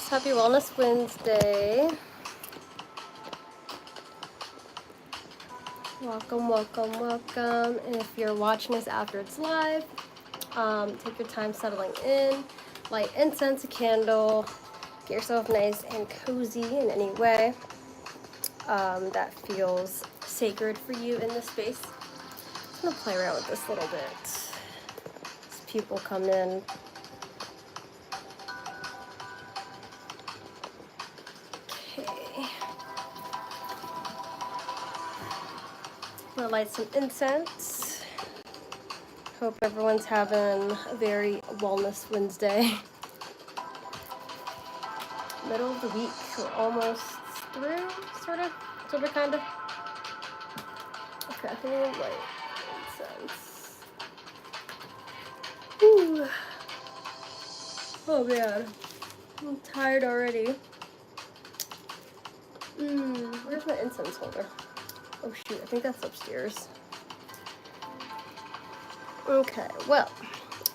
Happy Wellness Wednesday. Welcome, welcome, welcome. And if you're watching this after it's live, take your time settling in, light incense, a candle, get yourself nice and cozy in any way that feels sacred for you in this space. I'm gonna play around with this a little bit as people come in. I'm gonna light some incense. Hope everyone's having a very Wellness Wednesday. Middle of the week, we're almost through, sort of, kind of. Okay, I think I'm gonna light incense. Ooh. Oh man, I'm tired already. Where's my incense holder? Oh shoot, I think that's upstairs. Okay, well,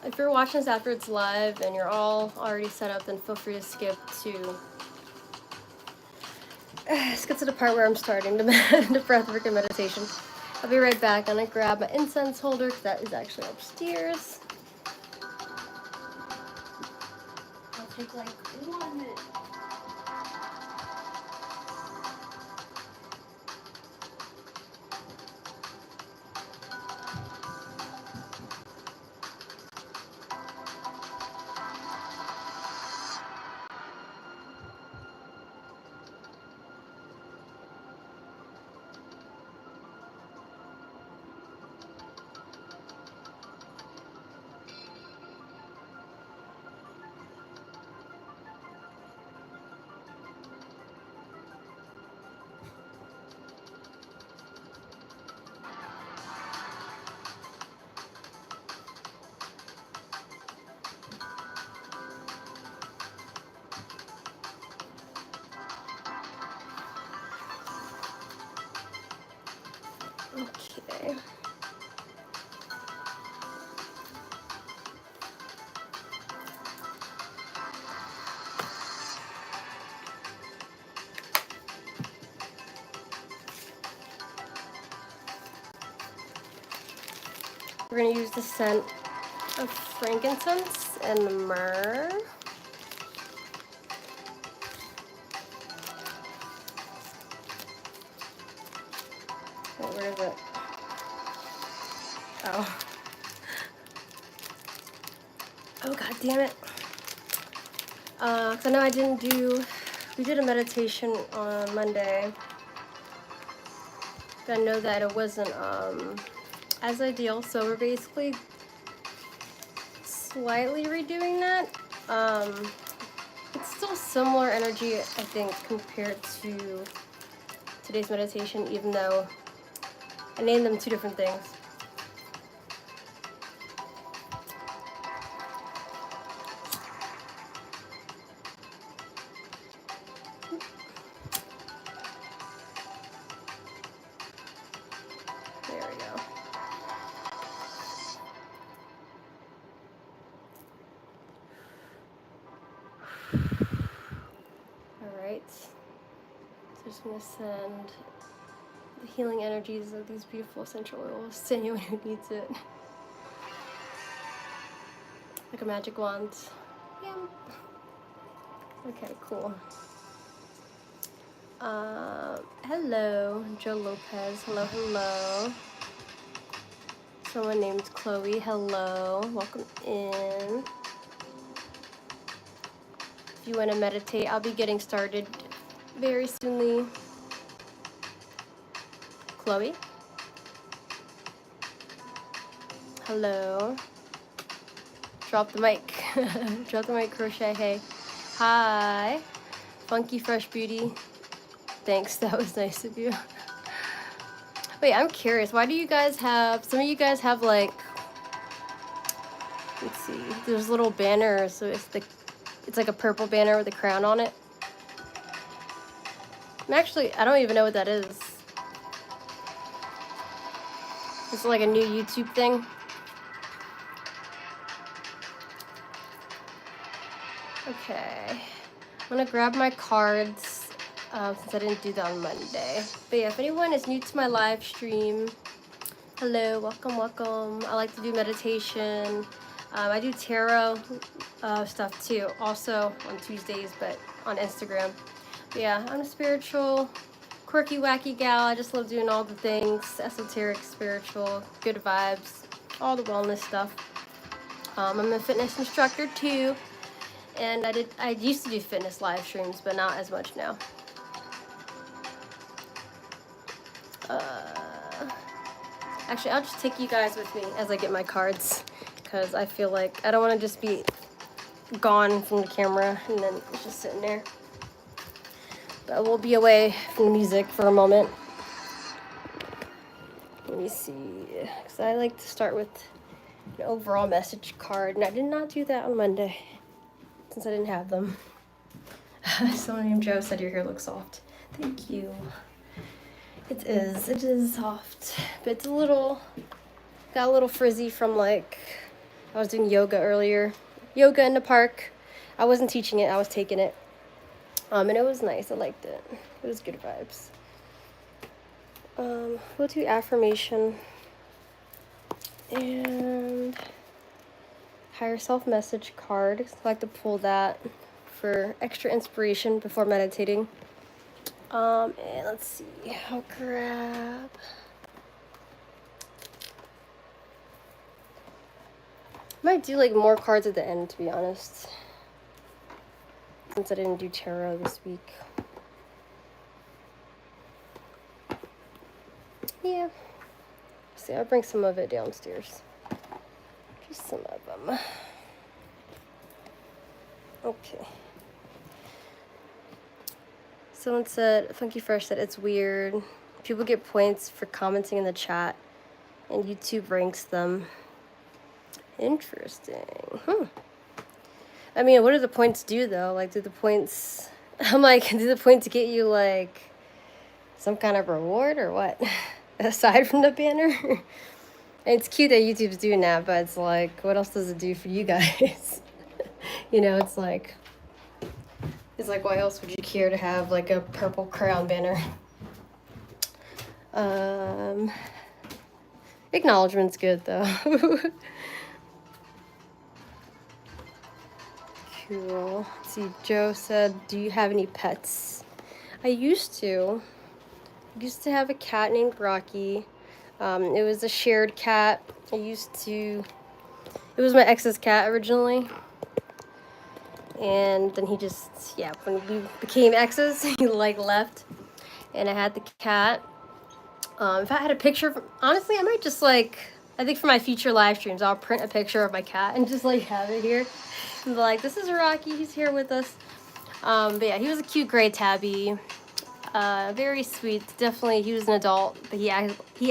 if you're watching this after it's live and you're all already set up, then feel free to skip to the part where I'm starting the breathwork and meditation. I'll be right back. I'm gonna grab my incense holder because that is actually upstairs. I'll take like 1 minute. Okay. We're gonna use the scent of frankincense and myrrh. Oh, where is it? Oh. Oh, god damn it. Cause I know we did a meditation on Monday. But I know that it wasn't as ideal, so we're basically slightly redoing that. It's still similar energy, I think, compared to today's meditation, even though I named them two different things. There we go. Alright. So just gonna send the healing energies of these beautiful essential oils to anyone who needs it. Like a magic wand. Yeah. Okay, cool. Hello, Joe Lopez. Hello, hello. Someone named Chloe. Hello. Welcome in. If you want to meditate, I'll be getting started very soonly. Chloe. Hello. Drop the mic. Drop the mic, crochet. Hey. Hi. Funky Fresh Beauty. Thanks, that was nice of you. Wait, I'm curious. Why do you guys have, some of you guys have like, let's see, there's little banners. So it's like a purple banner with a crown on it. I don't even know what that is. It's like a new YouTube thing. Okay. gonna grab my cards since I didn't do that on Monday. But yeah, if anyone is new to my live stream, hello, welcome, welcome. I like to do meditation. I do tarot stuff too, also on Tuesdays, but on Instagram. But yeah, I'm a spiritual, quirky, wacky gal. I just love doing all the things, esoteric, spiritual, good vibes, all the wellness stuff. I'm a fitness instructor too, and I used to do fitness live streams, but not as much now. Actually, I'll just take you guys with me as I get my cards, because I feel like I don't want to just be gone from the camera and then it's just sitting there. But we'll be away from the music for a moment. Let me see, because I like to start with an overall message card, and I did not do that on Monday since I didn't have them. Someone named Joe said your hair looks soft. Thank you. It is soft, but it's got a little frizzy from like, I was doing yoga earlier. Yoga in the park. I wasn't teaching it, I was taking it. And it was nice, I liked it. It was good vibes. We'll do affirmation. And higher self message card. I like to pull that for extra inspiration before meditating. And let's see, I'll grab. Might do like more cards at the end, to be honest, since I didn't do tarot this week. Yeah. See, I'll bring some of it downstairs. Just some of them. Okay. Someone said, Funky Fresh said, it's weird. People get points for commenting in the chat, and YouTube ranks them. Interesting. I mean, what do the points do, though? Like, do the points... I'm like, do the points get you, like, some kind of reward or what? Aside from the banner? It's cute that YouTube's doing that, but it's like, what else does it do for you guys? You know, it's like, why else would you care to have, like, a purple crown banner? Acknowledgement's good, though. Cool. Let's see, Joe said, do you have any pets? I used to. I used to have a cat named Rocky. It was a shared cat. It was my ex's cat originally. And then he just, yeah, when we became exes, he like left. And I had the cat. If I had a picture, honestly, I might just like, I think for my future live streams, I'll print a picture of my cat and just like have it here. And be like, this is Rocky, he's here with us. But yeah, he was a cute gray tabby. Very sweet. Definitely, he was an adult, but he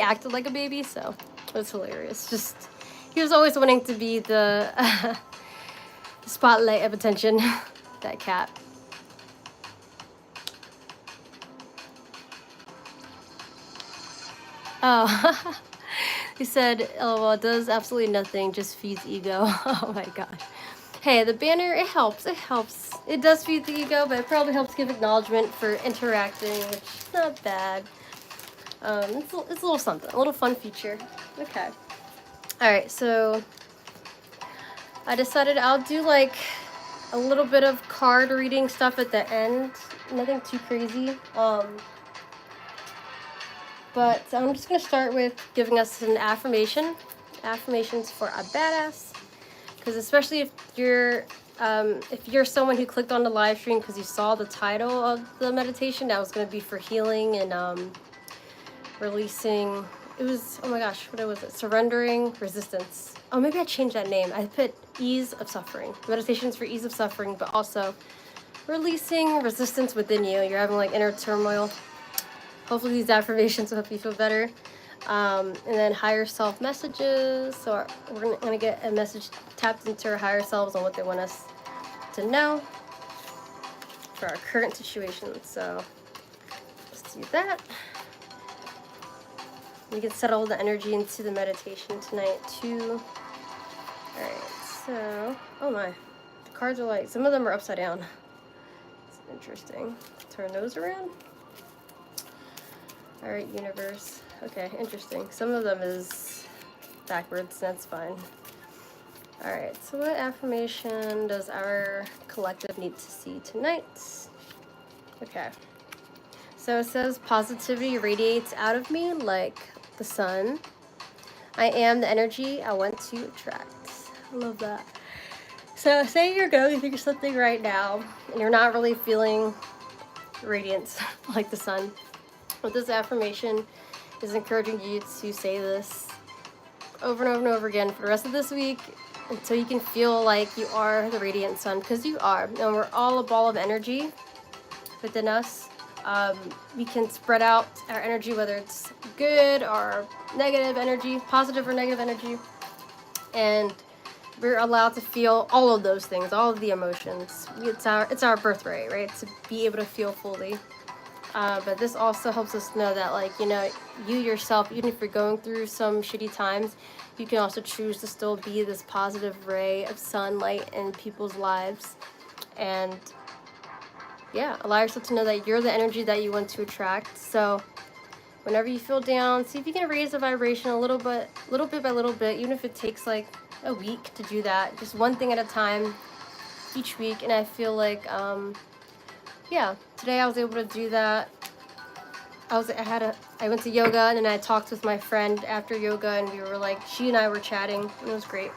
acted like a baby, so it was hilarious. Just, he was always wanting to be the spotlight of attention, that cat. Oh, he said, "LOL, it does absolutely nothing, just feeds ego." Oh my gosh. Hey, the banner, it helps. It helps. It does feed the ego, but it probably helps give acknowledgement for interacting, which is not bad. It's a little something, a little fun feature. Okay. All right, so I decided I'll do like a little bit of card reading stuff at the end. Nothing too crazy. But I'm just gonna start with giving us an affirmation. Affirmations for a badass. Because especially if you're someone who clicked on the live stream because you saw the title of the meditation, that was going to be for healing and releasing. It was, oh my gosh, what was it? Surrendering resistance. Oh, maybe I changed that name. I put ease of suffering. Meditations for ease of suffering, but also releasing resistance within you. You're having like inner turmoil. Hopefully these affirmations will help you feel better. And then higher self messages. So we're gonna get a message tapped into our higher selves on what they want us to know for our current situation. So let's do that. We can settle the energy into the meditation tonight too. All right, so, oh my, the cards are like, some of them are upside down. Interesting. Turn those around. Alright, universe. Okay, interesting. Some of them is backwards, that's fine. Alright, so what affirmation does our collective need to see tonight? Okay. So it says, positivity radiates out of me like the sun. I am the energy I want to attract. I love that. So say you're going through something right now and you're not really feeling radiance like the sun. But this affirmation is encouraging you to say this over and over and over again for the rest of this week until you can feel like you are the radiant sun, because you are. And we're all a ball of energy within us. We can spread out our energy, whether it's good or negative energy, positive or negative energy. And we're allowed to feel all of those things, all of the emotions. It's our birthright, right? To be able to feel fully. But this also helps us know that, like, you know, you yourself, even if you're going through some shitty times, you can also choose to still be this positive ray of sunlight in people's lives. And yeah, allow yourself to know that you're the energy that you want to attract. So whenever you feel down, see if you can raise the vibration a little bit by little bit, even if it takes like a week to do that, just one thing at a time each week. And I feel like yeah, today I was able to do that. I went to yoga, and then I talked with my friend after yoga, and we were like, she and I were chatting, and it was great.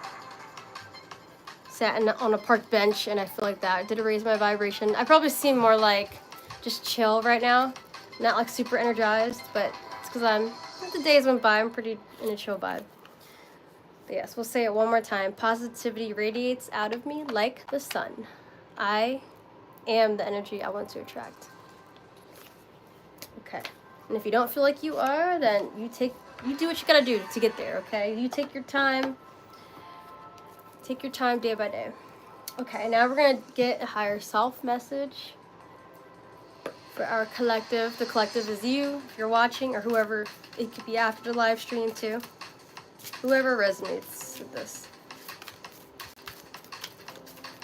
Sat on a park bench, and I feel like that did raise my vibration. I probably seem more like just chill right now, not like super energized, but it's because the days went by, I'm pretty in a chill vibe. But yes, we'll say it one more time. Positivity radiates out of me like the sun. I am the energy I want to attract. Okay. And if you don't feel like you are, then you do what you gotta do to get there, okay? You take your time. Take your time day by day. Okay, now we're gonna get a higher self message for our collective. The collective is you, if you're watching, or whoever, it could be after the live stream too. Whoever resonates with this.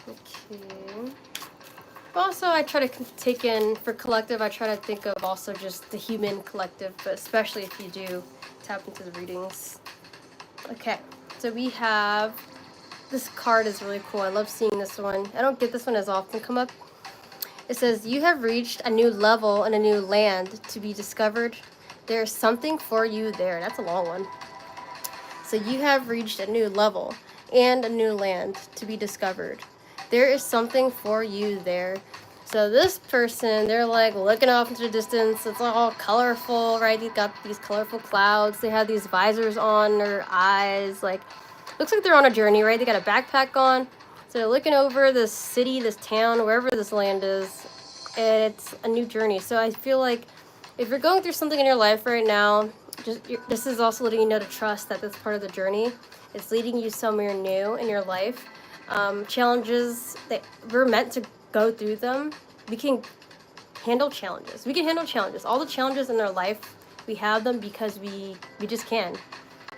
Okay. Also, I try to take in, for collective, I try to think of also just the human collective, but especially if you do tap into the readings. Okay, so we have, this card is really cool. I love seeing this one. I don't get this one as often come up. It says, you have reached a new level and a new land to be discovered. There's something for you there. That's a long one. So you have reached a new level and a new land to be discovered. There is something for you there. So this person, they're like looking off into the distance. It's all colorful, right? They've got these colorful clouds. They have these visors on their eyes. Like, looks like they're on a journey, right? They got a backpack on. So they're looking over this city, this town, wherever this land is. And it's a new journey. So I feel like if you're going through something in your life right now, this is also letting you know to trust that this part of the journey is leading you somewhere new in your life. Challenges, that we're meant to go through them. We can handle challenges. We can handle challenges. All the challenges in our life, we have them because we just can.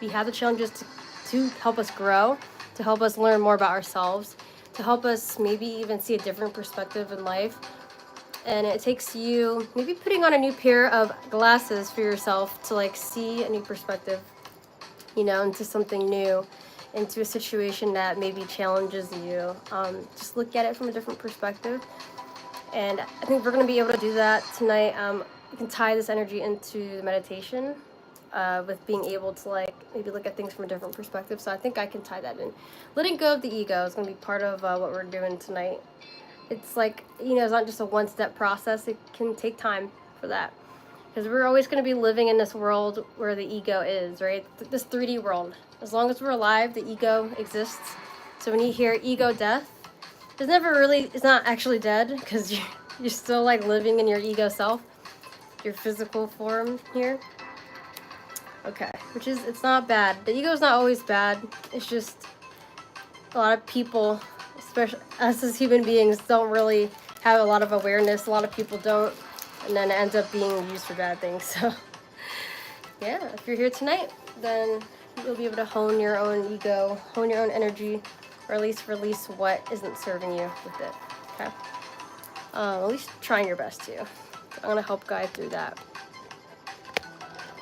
We have the challenges to help us grow, to help us learn more about ourselves, to help us maybe even see a different perspective in life. And it takes you maybe putting on a new pair of glasses for yourself to like see a new perspective, you know, into something new, into a situation that maybe challenges you. Just look at it from a different perspective. And I think we're going to be able to do that tonight. You can tie this energy into the meditation with being able to like maybe look at things from a different perspective. So I think I can tie that in. Letting go of the ego is going to be part of what we're doing tonight. It's like, you know, it's not just a one-step process. It can take time for that. Because we're always going to be living in this world where the ego is, right? This 3D world. As long as we're alive, the ego exists. So when you hear ego death, it's not actually dead, because you're still like living in your ego self, your physical form here. Okay, it's not bad. The ego is not always bad. It's just a lot of people, especially us as human beings, don't really have a lot of awareness. A lot of people don't. And then it ends up being used for bad things. So, yeah, if you're here tonight, then you'll be able to hone your own ego, hone your own energy, or at least release what isn't serving you with it. Okay? At least trying your best to. I'm gonna help guide through that.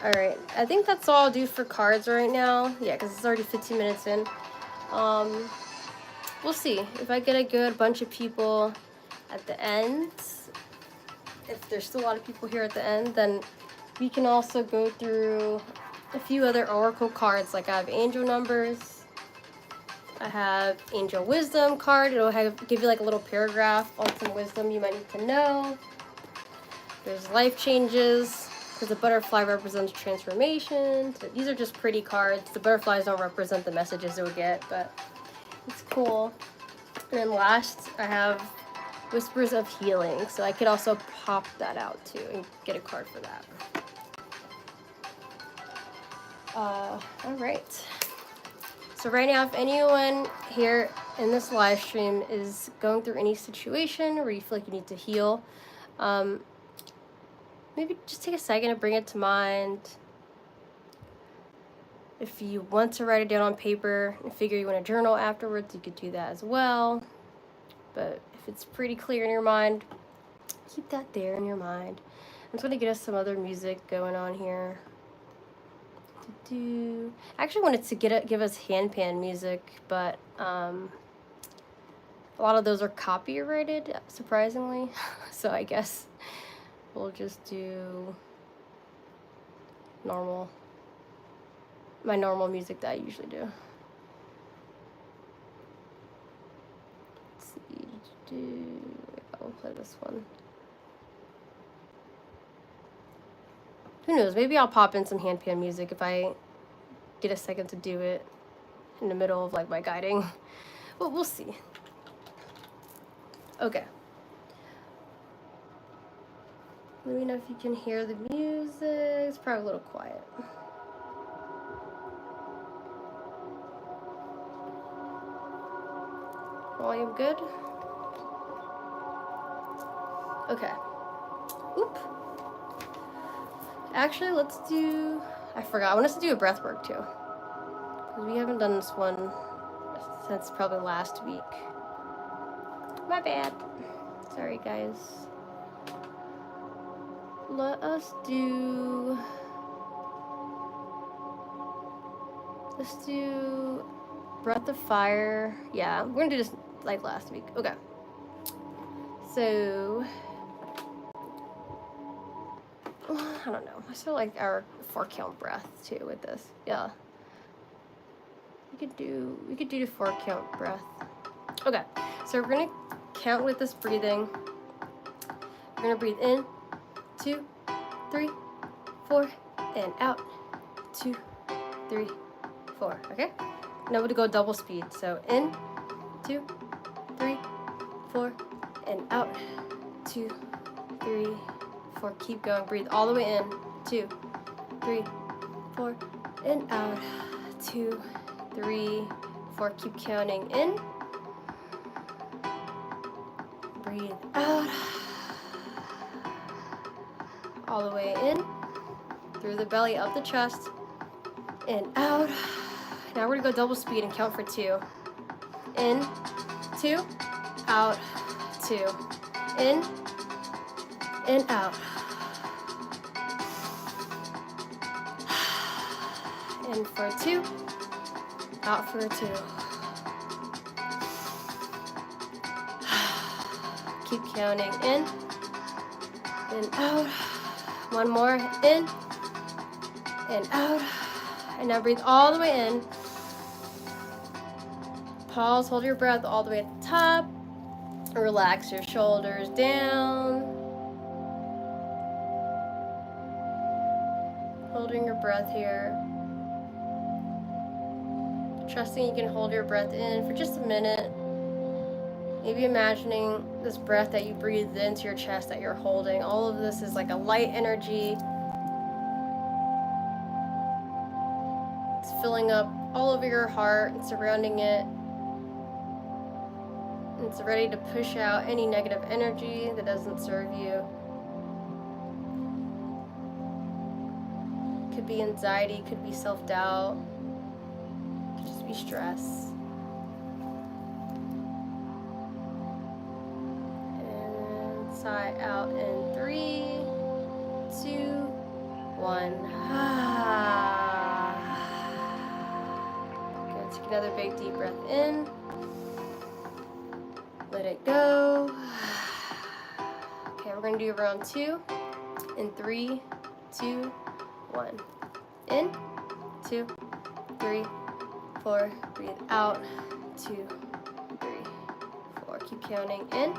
All right, I think that's all I'll do for cards right now. Yeah, because it's already 15 minutes in. We'll see if I get a good bunch of people at the end. If there's still a lot of people here at the end, then we can also go through a few other oracle cards. Like I have angel numbers, I have angel wisdom card. It'll give you like a little paragraph on some wisdom you might need to know. There's life changes, because the butterfly represents transformation. So these are just pretty cards. The butterflies don't represent the messages you'll get, but it's cool. And then last, I have Whispers of Healing. So I could also pop that out too and get a card for that. All right. So right now, if anyone here in this live stream is going through any situation where you feel like you need to heal, maybe just take a second to bring it to mind. If you want to write it down on paper and figure you want to journal afterwards, you could do that as well. But if it's pretty clear in your mind, keep that there in your mind. I'm just going to get us some other music going on here. I actually wanted to give us handpan music, but a lot of those are copyrighted, surprisingly. So I guess we'll just do my normal music that I usually do. Let's see, I'll play this one. Who knows, maybe I'll pop in some handpan music if I get a second to do it in the middle of like my guiding. Well, we'll see. Okay. Let me know if you can hear the music. It's probably a little quiet. Volume good? Okay. Oop. Actually, let's do... I forgot. I want us to do a breath work too. Because we haven't done this one since probably last week. My bad. Sorry, guys. Let's do Breath of Fire. Yeah, we're gonna do this like last week. Okay. So, I don't know. I still like our 4-count breath too with this. Yeah. We could do the 4-count breath. Okay. So we're gonna count with this breathing. We're gonna breathe in, 2, 3, 4, and out, 2, 3, 4. Okay. Now we're gonna go double speed. So in, 2, 3, 4, and out, 2, 3, 4. Keep going. Breathe all the way in. 2, 3, 4, and out. 2, 3, 4. Keep counting in. Breathe out. All the way in. Through the belly, up the chest, and out. Now we're gonna go double speed and count for 2. In, 2, out, 2. In, and out. In for 2, out for 2. Keep counting in, and out. One more, in, and out. And now breathe all the way in. Pause, hold your breath all the way at the top. Relax your shoulders down. Holding your breath here. Trusting you can hold your breath in for just a minute. Maybe imagining this breath that you breathed into your chest that you're holding. All of this is like a light energy. It's filling up all over your heart and surrounding it. It's ready to push out any negative energy that doesn't serve you. Could be anxiety, could be self-doubt, could just be stress. And Sigh out in 3, 2, 1. Good. Take another big deep breath in. Let it go. Okay, we're going to do round 2 in 3, 2, 1. In, 2, 3, 4. Breathe out. 2, 3, 4. Keep counting in.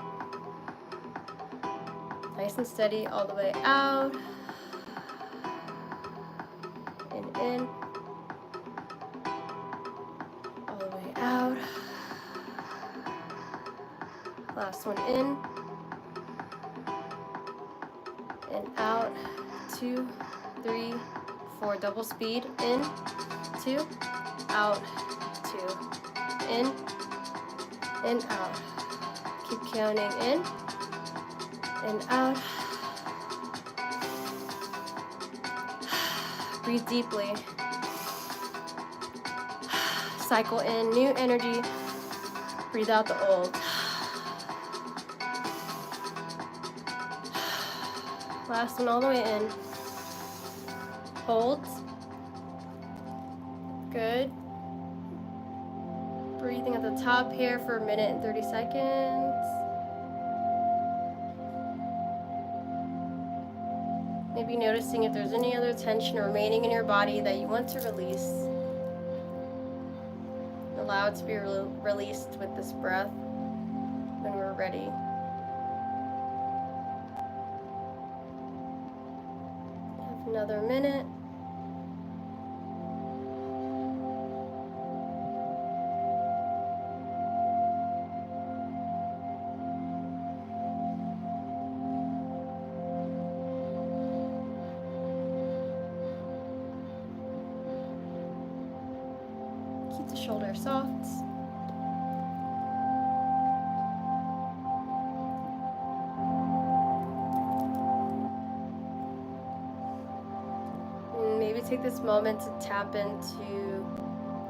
Nice and steady all the way out. And in. All the way out. Last one in. And out. 2, 3, 4. Double speed. In. 2. Out. 2. In. And out. Keep counting in. And out. Breathe deeply. Cycle in new energy. Breathe out the old. Last one all the way in. Hold. Good. Breathing at the top here for 1 minute and 30 seconds. Maybe noticing if there's any other tension remaining in your body that you want to release. Allow it to be released with this breath when we're ready. Have another minute. Keep the shoulder soft. And maybe take this moment to tap into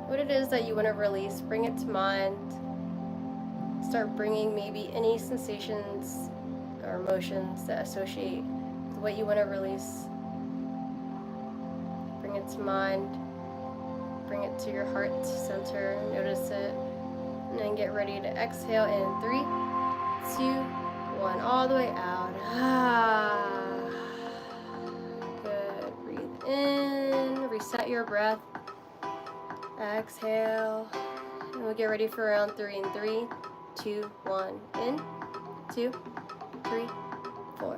what it is that you want to release. Bring it to mind. Start bringing maybe any sensations or emotions that associate with what you want to release. Bring it to mind. Bring it to your heart center, notice it, and then get ready to exhale in 3, 2, 1, all the way out. Good, breathe in, reset your breath, exhale, and we'll get ready for round 3 in 3, 2, 1, in, 2, 3, 4,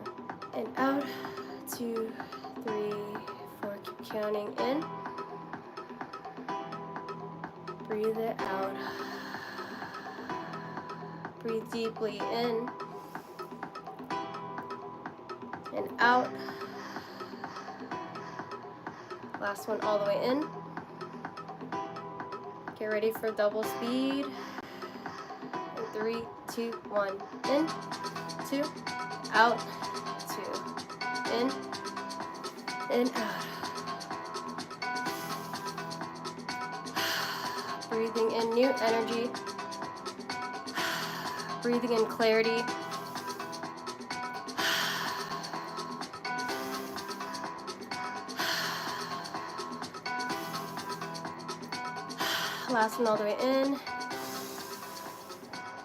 and out, 2, 3, 4, keep counting in. Breathe it out. Breathe deeply in and out. Last one all the way in. Get ready for double speed. And 3, 2, 1. In, 2, out, 2. In, and out. Breathing in new energy. Breathing in clarity. Last one all the way in.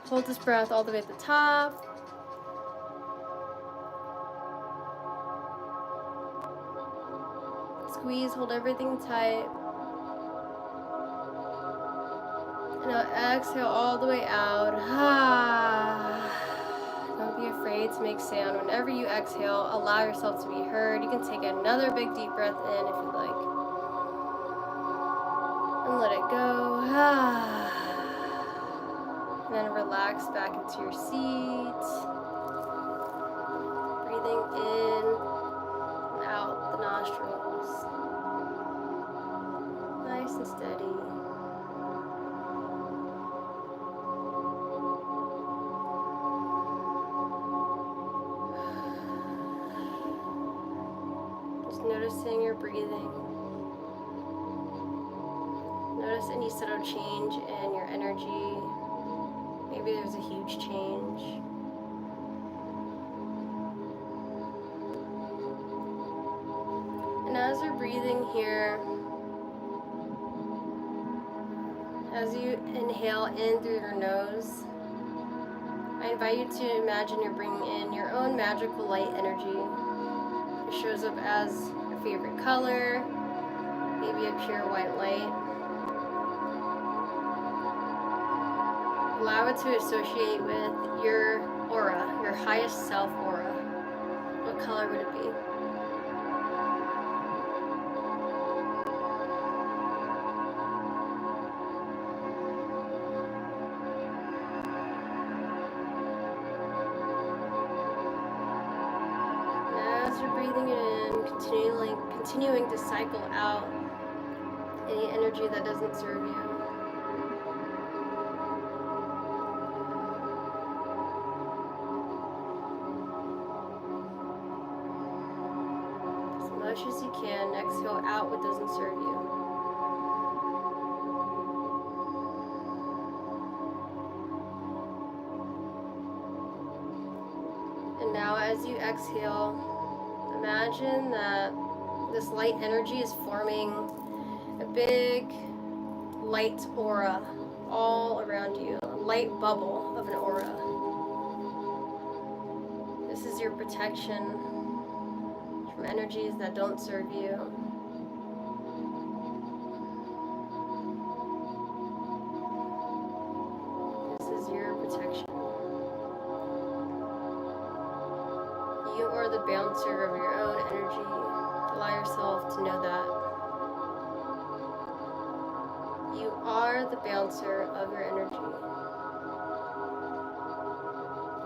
Hold this breath all the way at the top. Squeeze, hold everything tight. Now exhale all the way out. Don't be afraid to make sound. Whenever you exhale, allow yourself to be heard. You can take another big deep breath in if you'd like. And let it go. And then relax back into your seat. Breathing in and out the nostrils. Nice and steady. Noticing your breathing. Notice any subtle change in your energy. Maybe there's a huge change. And as you're breathing here, as you inhale in through your nose, I invite you to imagine you're bringing in your own magical light energy. It shows up as your favorite color, maybe a pure white light. Allow it to associate with your aura, your highest self aura. What color would it be? And as you're breathing it in, continuing to cycle out any energy that doesn't serve you. As much as you can, exhale out what doesn't serve you. And now as you exhale, imagine that this light energy is forming a big light aura all around you, a light bubble of an aura. This is your protection from energies that don't serve you. This is your protection. You are the bouncer of your own energy. Allow yourself to know that. You are the bouncer of your energy.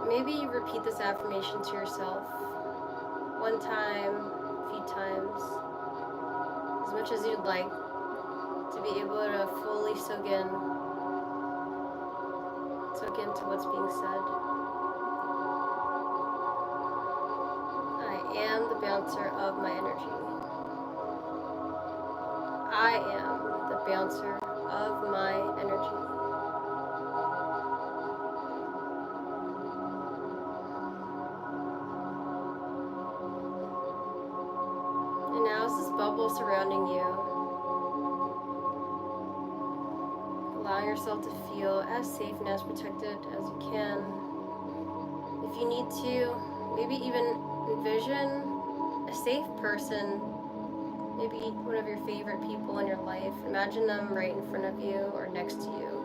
Maybe you repeat this affirmation to yourself one time, a few times, as much as you'd like, to be able to fully soak into what's being said. I am the bouncer of my energy. I am the bouncer of my energy. And now is this bubble surrounding you. Allow yourself to feel as safe and as protected as you can. If you need to, maybe even envision a safe person, maybe one of your favorite people in your life. Imagine them right in front of you or next to you.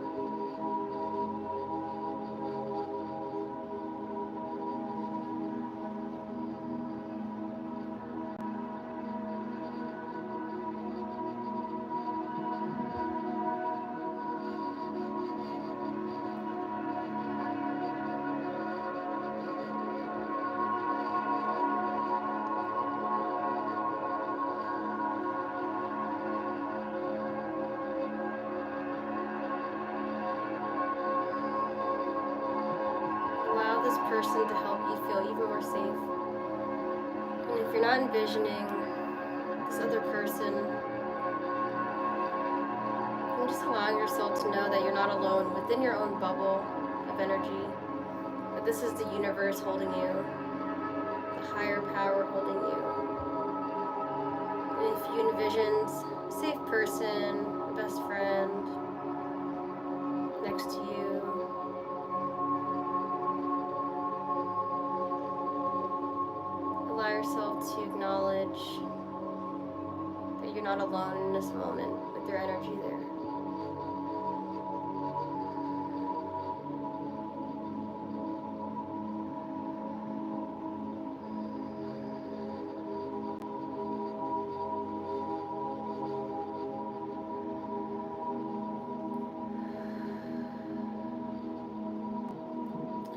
Allow this person to help you feel even more safe. And if you're not envisioning this other person, then just allowing yourself to know that you're not alone within your own bubble of energy, that this is the universe holding you, the higher power holding you. And if you envisioned a safe person, a best friend next to you, allow yourself to acknowledge that you're not alone in this moment with your energy there.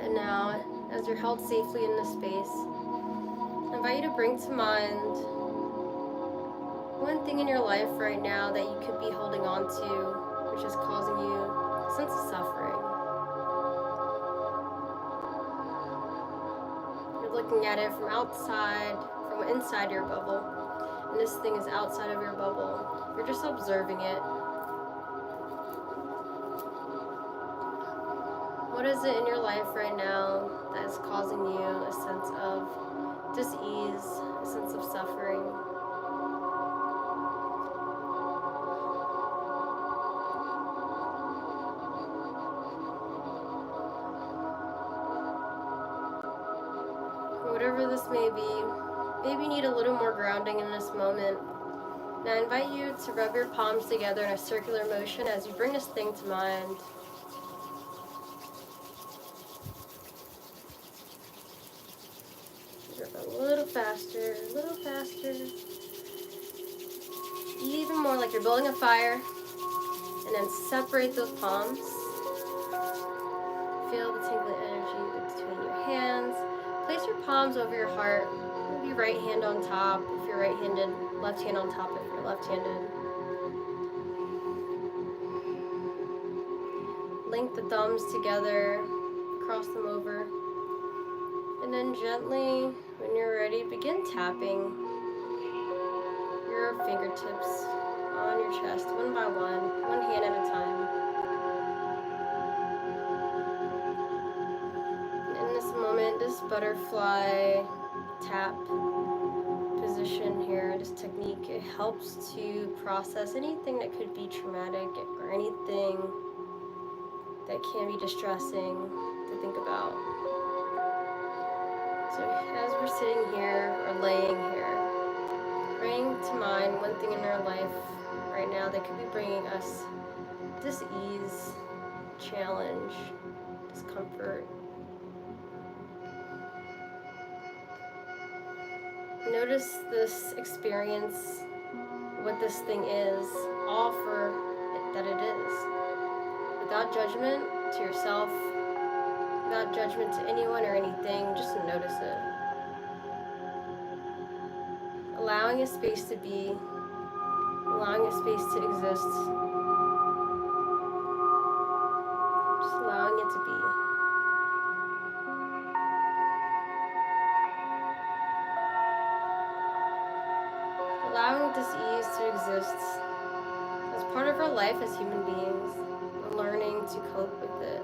And now, as you're held safely in this space, I invite you to bring to mind one thing in your life right now that you could be holding on to, which is causing you a sense of suffering. You're looking at it from outside, from inside your bubble, and this thing is outside of your bubble. You're just observing it. What is it in your life right now that is causing you a sense of dis-ease, a sense of suffering? whatever this may be. Maybe you need a little more grounding in this moment. Now I invite you to rub your palms together in a circular motion as you bring this thing to mind. A little faster, a little faster. Even more like you're building a fire. And then separate those palms. Feel the tingling energy between your hands. Place your palms over your heart. Maybe right hand on top if you're right-handed, left hand on top if you're left-handed. Link the thumbs together, cross them over. And then gently, when you're ready, begin tapping your fingertips on your chest, one by one hand at a time. In this moment, this butterfly tap position here, this technique, it helps to process anything that could be traumatic or anything that can be distressing to think about. So as we're sitting here or laying here, bring to mind one thing in our life right now that could be bringing us dis-ease, challenge, discomfort. Notice this experience, what this thing is, all for that it is. Without judgment to yourself, without judgment to anyone or anything, just notice it. Allowing a space to be, allowing a space to exist, just allowing it to be. Allowing dis-ease to exist as part of our life as human beings, and learning to cope with it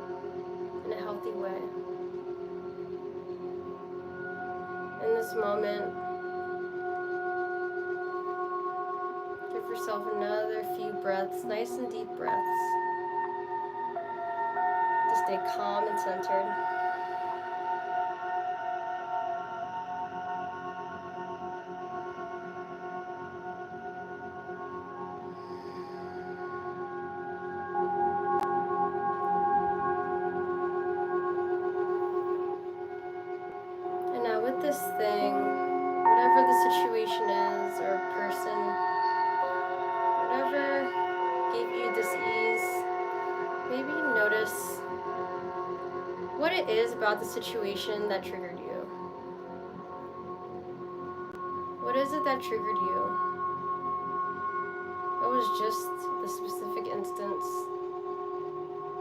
in a healthy way. In this moment, give yourself another few breaths, nice and deep breaths, to stay calm and centered. And now with this thing, whatever the situation is or person, whatever gave you dis-ease, maybe notice what it is about the situation that triggered you. What is it that triggered you? What was just the specific instance,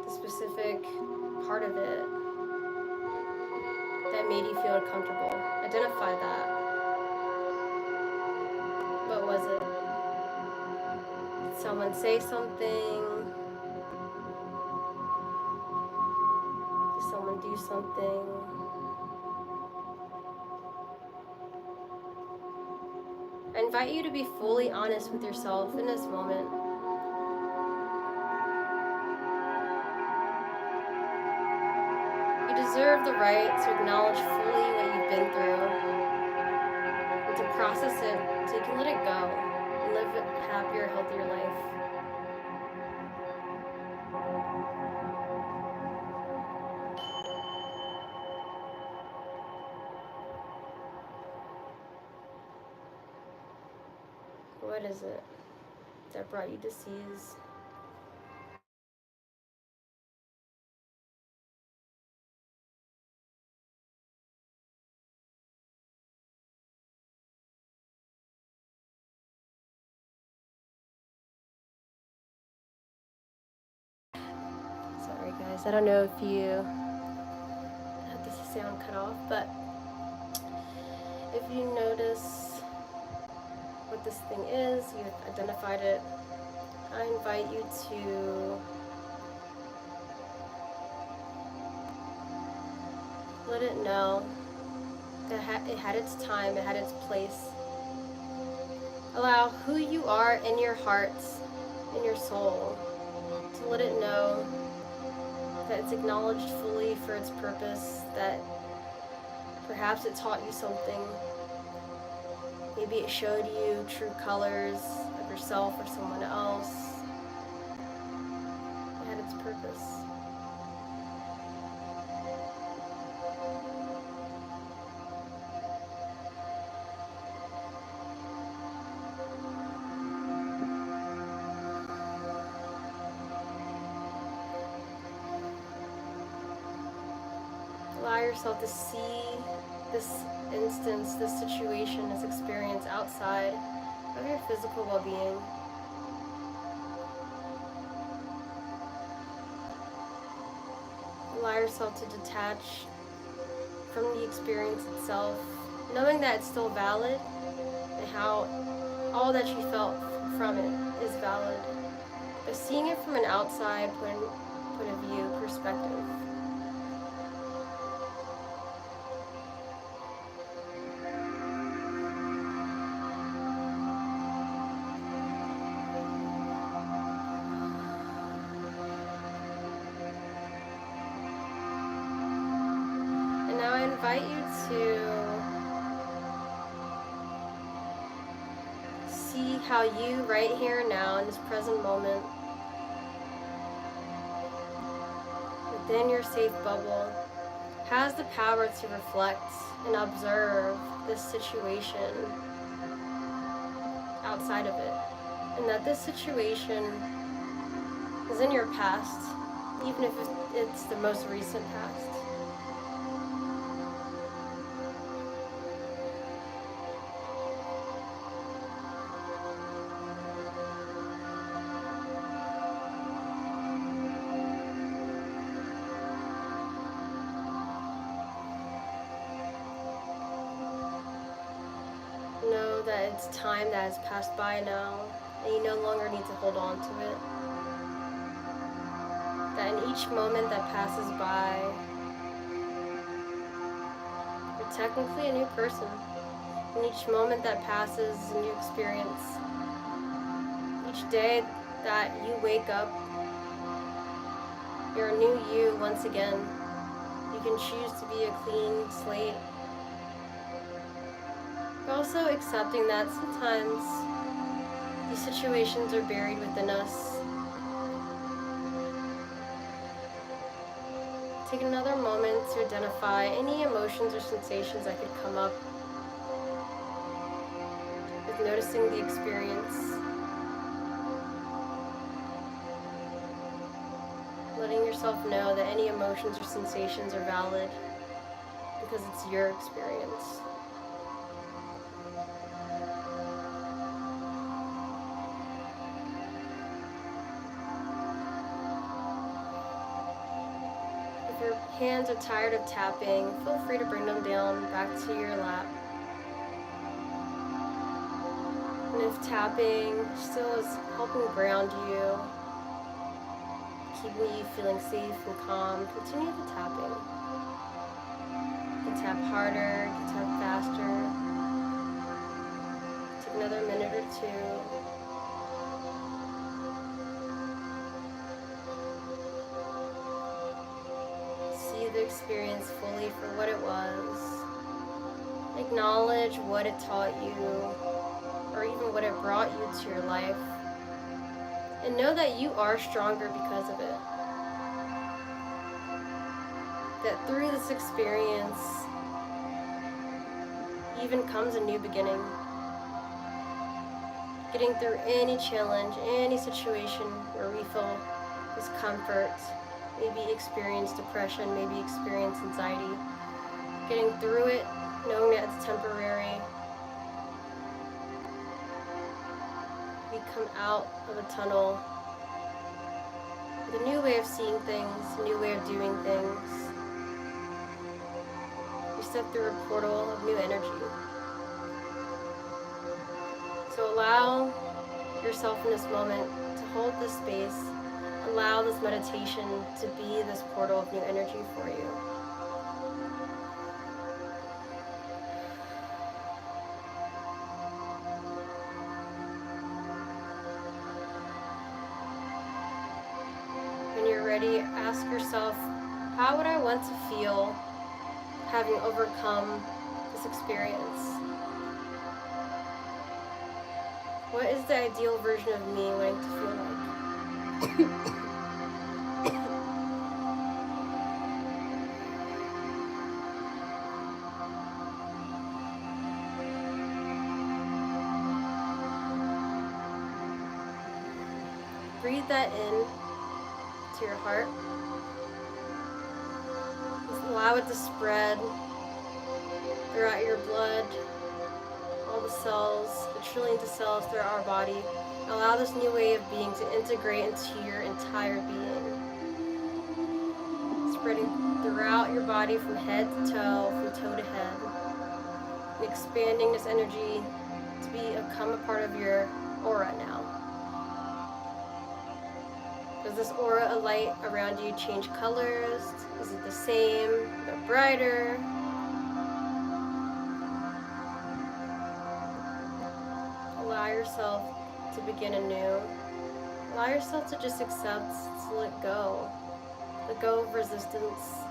the specific part of it that made you feel uncomfortable? Identify that. What was it? Did someone say something? Did someone do something? I invite you to be fully honest with yourself in this moment. You deserve the right to acknowledge fully what you've been through and to process it so you can let it go and live a happier, healthier life. What is it that brought you dis-ease? Sorry guys, I don't know if you had the sound cut off, but if you notice what this thing is, you've identified it, I invite you to let it know that it had its time, it had its place. Allow who you are in your heart, in your soul, to let it know that it's acknowledged fully for its purpose, that Perhaps it taught you something. Maybe it showed you true colors of yourself or someone else. It had its purpose. Allow yourself to see this instance, this situation, this experience outside of your physical well-being. Allow yourself to detach from the experience itself, knowing that it's still valid and how all that you felt from it is valid, but seeing it from an outside point of view, perspective. I invite you to see how you, right here and now, in this present moment, within your safe bubble, has the power to reflect and observe this situation outside of it. And that this situation is in your past, even if it's the most recent past. Know that it's time that has passed by now, and you no longer need to hold on to it. That in each moment that passes by, you're technically a new person. In each moment that passes is a new experience. Each day that you wake up, you're a new you once again. You can choose to be a clean slate. But also accepting that sometimes these situations are buried within us. Take another moment to identify any emotions or sensations that could come up with noticing the experience. Letting yourself know that any emotions or sensations are valid because it's your experience. If your hands are tired of tapping, feel free to bring them down back to your lap. And if tapping still is helping ground you, keeping you feeling safe and calm, continue the tapping. You can tap harder, you can tap faster. Take another minute or two. The experience fully for what it was. Acknowledge what it taught you, or even what it brought you to your life. And know that you are stronger because of it. That through this experience even comes a new beginning. Getting through any challenge, any situation where we feel discomfort, maybe experience depression, maybe experience anxiety. Getting through it, knowing that it's temporary. We come out of a tunnel with a new way of seeing things, a new way of doing things. We step through a portal of new energy. So allow yourself in this moment to hold this space. Allow this meditation to be this portal of new energy for you. When you're ready, ask yourself, how would I want to feel having overcome this experience? What is the ideal version of me wanting to feel like? Breathe that in to your heart. Just allow it to spread throughout your blood, all the cells, the trillions of cells throughout our body. Allow this new way of being to integrate into your entire being. Spreading throughout your body from head to toe, from toe to head. And expanding this energy to become a part of your aura now. Does this aura of light around you change colors? Is it the same, but brighter? Allow yourself to begin anew. Allow yourself to just accept, to let go. Let go of resistance.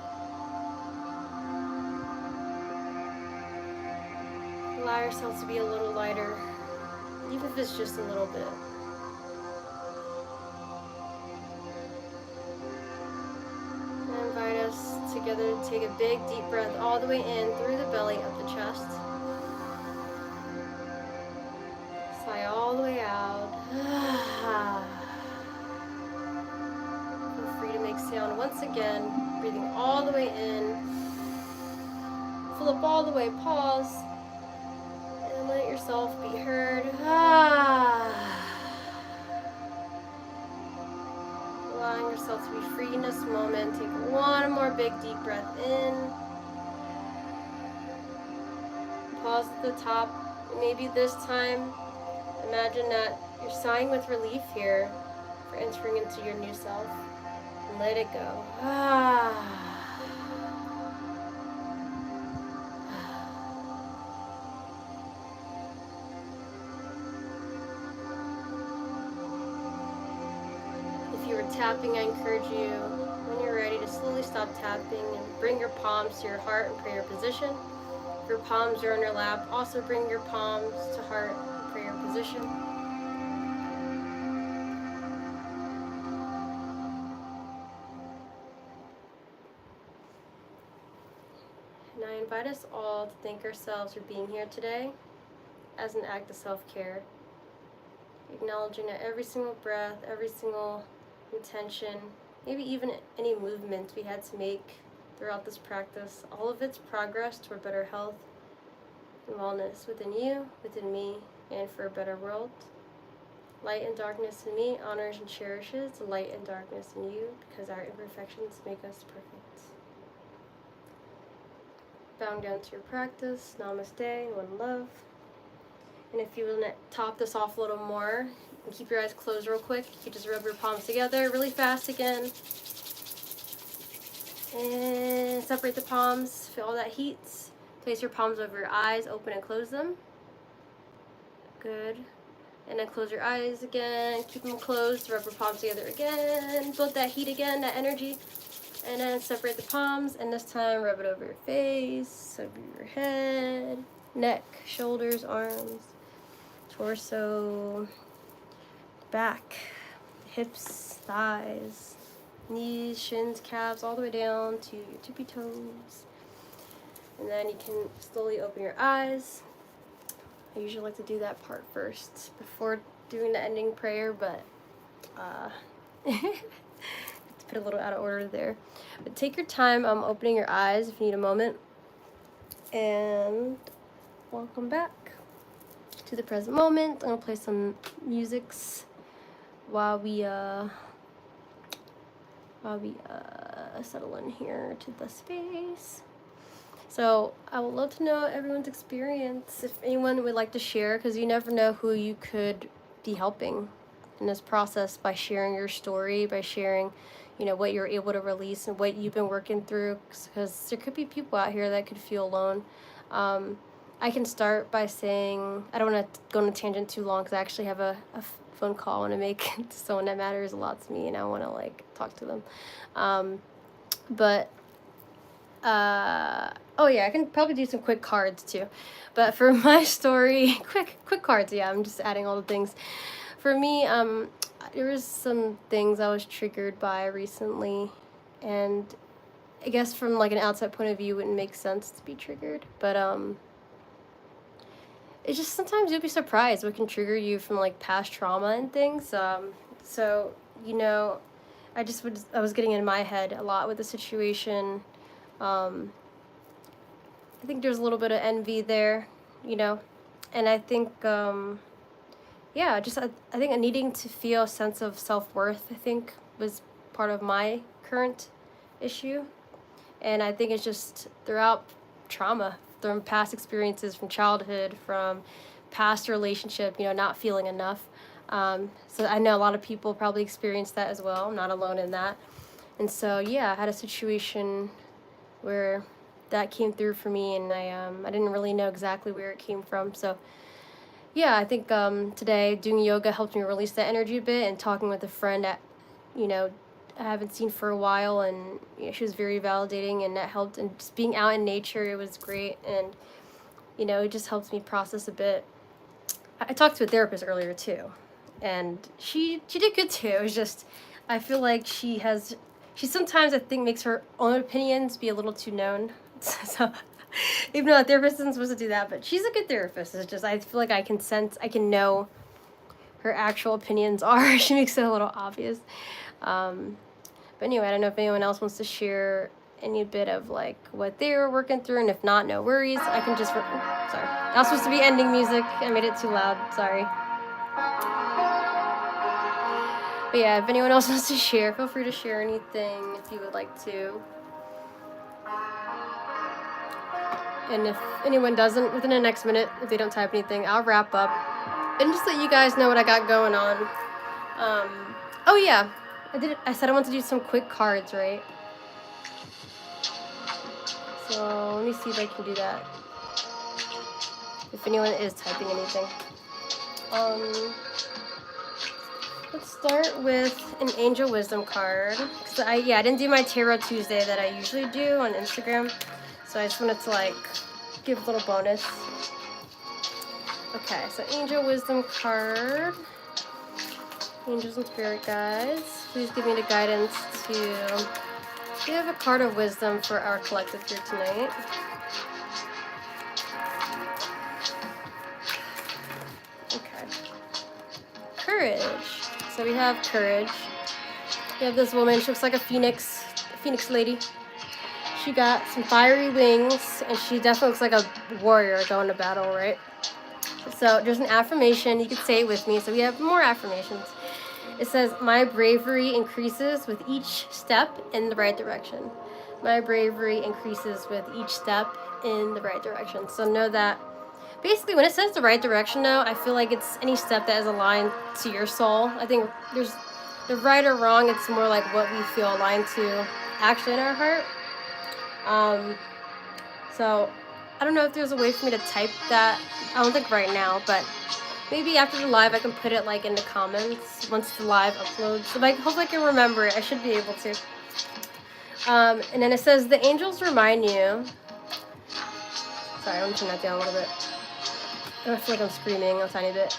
Allow yourself to be a little lighter, even if it's just a little bit. I invite us together to take a big deep breath all the way in through the belly of the chest. Sigh all the way out. Feel free to make sound once again, breathing all the way in. Fill up all the way, pause, and let yourself be heard. Allowing yourself to be free in this moment. Take one more big deep breath in. Pause at the top. Maybe this time, imagine that you're sighing with relief here for entering into your new self. And let it go. If you were tapping, I encourage you, when you're ready, to slowly stop tapping and bring your palms to your heart in prayer position. If your palms are on your lap, also bring your palms to heart in prayer position. And I invite us all to thank ourselves for being here today as an act of self-care. Acknowledging that every single breath, every single intention, maybe even any movements we had to make throughout this practice, all of its progress toward better health and wellness within you, within me, and for a better world. Light and darkness in me honors and cherishes the light and darkness in you, because our imperfections make us perfect. Bowing down to your practice, namaste, one love. And if you want to top this off a little more, and keep your eyes closed real quick, you just rub your palms together really fast again. And separate the palms, feel all that heat. Place your palms over your eyes, open and close them. Good. And then close your eyes again, keep them closed, rub your palms together again, build that heat again, that energy. And then separate the palms, and this time rub it over your face, over your head, neck, shoulders, arms, torso, back, hips, thighs, knees, shins, calves, all the way down to your tippy toes. And then you can slowly open your eyes. I usually like to do that part first before doing the ending prayer, but it's put a little out of order there. But take your time opening your eyes if you need a moment. And welcome back to the present moment. I'm gonna play some musics while we settle in here to the space. So I would love to know everyone's experience, if anyone would like to share, because you never know who you could be helping in this process by sharing your story, by sharing, you know, what you're able to release and what you've been working through, because there could be people out here that could feel alone. I can start by saying, I don't want to go on a tangent too long, because I actually have a phone call I want to make to someone that matters a lot to me, and I want to like talk to them. But oh yeah, I can probably do some quick cards too. But for my story, quick cards, yeah, I'm just adding all the things. For me, there was some things I was triggered by recently, and I guess from like an outside point of view, it wouldn't make sense to be triggered, but it's just sometimes you'll be surprised what can trigger you from like past trauma and things. So you know, I was getting in my head a lot with the situation. I think there's a little bit of envy there, you know, and I think yeah, just I think needing to feel a sense of self-worth, I think, was part of my current issue. And I think it's just throughout trauma, from past experiences, from childhood, from past relationship, you know, not feeling enough. So I know a lot of people probably experience that as well. I'm not alone in that. And so yeah, I had a situation where that came through for me, and I didn't really know exactly where it came from. So yeah, I think today doing yoga helped me release that energy a bit, and talking with a friend that, you know, I haven't seen for a while, and you know, she was very validating, and that helped. And just being out in nature, it was great, and you know, it just helps me process a bit. I talked to a therapist earlier too, and she did good too. It was just, I feel like she sometimes, I think, makes her own opinions be a little too known. So even though a therapist isn't supposed to do that, but she's a good therapist. It's just I feel like I can know her actual opinions are. She makes it a little obvious. But anyway, I don't know if anyone else wants to share any bit of like what they were working through, and if not, no worries. I can just sorry, that was supposed to be ending music. I made it too loud. Sorry. But yeah, if anyone else wants to share, feel free to share anything if you would like to. And if anyone doesn't, within the next minute, if they don't type anything, I'll wrap up and just let you guys know what I got going on. Oh yeah, I said I want to do some quick cards, right? So let me see if I can do that. If anyone is typing anything. Let's start with an Angel Wisdom card. Cause I didn't do my Tarot Tuesday that I usually do on Instagram. So I just wanted to like give a little bonus. Okay, so Angel Wisdom card. Angels and Spirit Guides, please give me the guidance to give a card of wisdom for our collective here tonight. Okay. Courage. So we have courage. We have this woman, she looks like a phoenix lady. She got some fiery wings, and she definitely looks like a warrior going to battle, right? So there's an affirmation, you could say it with me. So we have more affirmations. It says, my bravery increases with each step in the right direction. My bravery increases with each step in the right direction. So know that basically when it says the right direction though, I feel like it's any step that is aligned to your soul. I think there's the right or wrong, it's more like what we feel aligned to actually in our heart. So I don't know if there's a way for me to type that. I don't think right now, but maybe after the live I can put it like in the comments once the live uploads. If I hope I can remember it, I should be able to. And then it says the angels remind you. Sorry, I'm gonna turn that down a little bit. I feel like I'm screaming a tiny bit.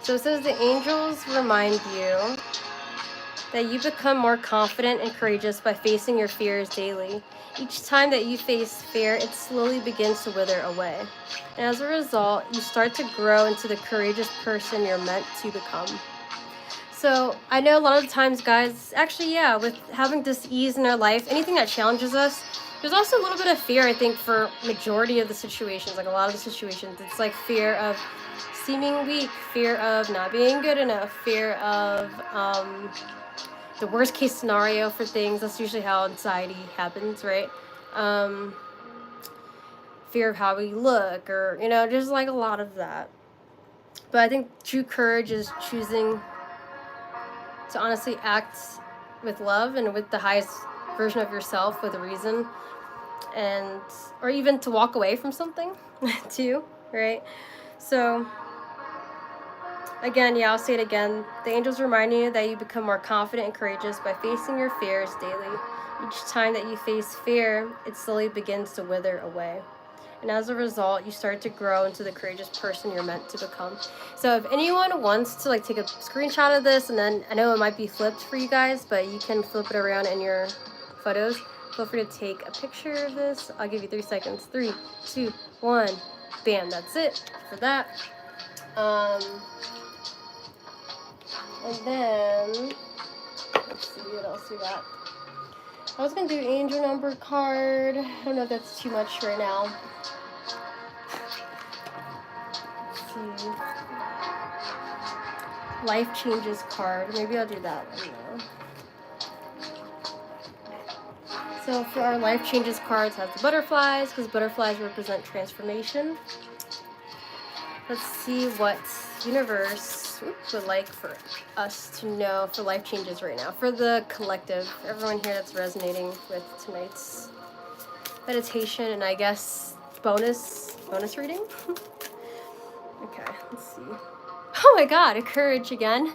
So it says the angels remind you that you become more confident and courageous by facing your fears daily. Each time that you face fear, it slowly begins to wither away. And as a result, you start to grow into the courageous person you're meant to become. So I know a lot of the times, guys, actually, yeah, with having this ease in our life, anything that challenges us, there's also a little bit of fear, I think, for majority of the situations, like a lot of the situations. It's like fear of seeming weak, fear of not being good enough, fear of the worst case scenario for things. That's usually how anxiety happens, right? Fear of how we look, or, you know, there's like a lot of that. But I think true courage is choosing to honestly act with love and with the highest version of yourself with a reason, and or even to walk away from something too, right? So Again, yeah, I'll say it again. The angels remind you that you become more confident and courageous by facing your fears daily. Each time that you face fear, it slowly begins to wither away. And as a result, you start to grow into the courageous person you're meant to become. So if anyone wants to like take a screenshot of this, and then I know it might be flipped for you guys, but you can flip it around in your photos. Feel free to take a picture of this. I'll give you 3 seconds. 3, 2, 1. Bam, that's it for that. And then, let's see what else we got. I was going to do angel number card. I don't know if that's too much right now. Let's see. Life changes card. Maybe I'll do that one now. So for our life changes cards, have the butterflies, because butterflies represent transformation. Let's see what universe would like for us to know for life changes right now. For the collective, everyone here that's resonating with tonight's meditation, and I guess bonus reading. Okay, let's see. Oh my God, a courage again.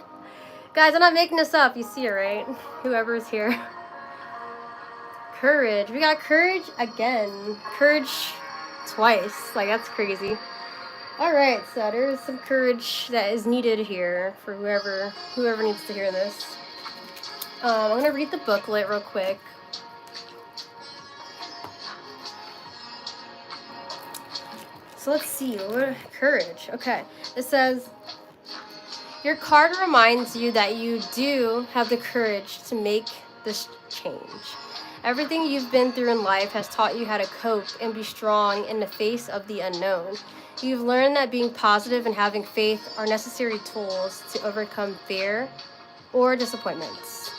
Guys, I'm not making this up. You see it, right? Whoever's here. Courage. We got courage again. Courage twice. Like, that's crazy. Alright, so there's some courage that is needed here for whoever needs to hear this. I'm going to read the booklet real quick. So let's see. Courage. Okay. It says, your card reminds you that you do have the courage to make this change. Everything you've been through in life has taught you how to cope and be strong in the face of the unknown. You've learned that being positive and having faith are necessary tools to overcome fear or disappointments.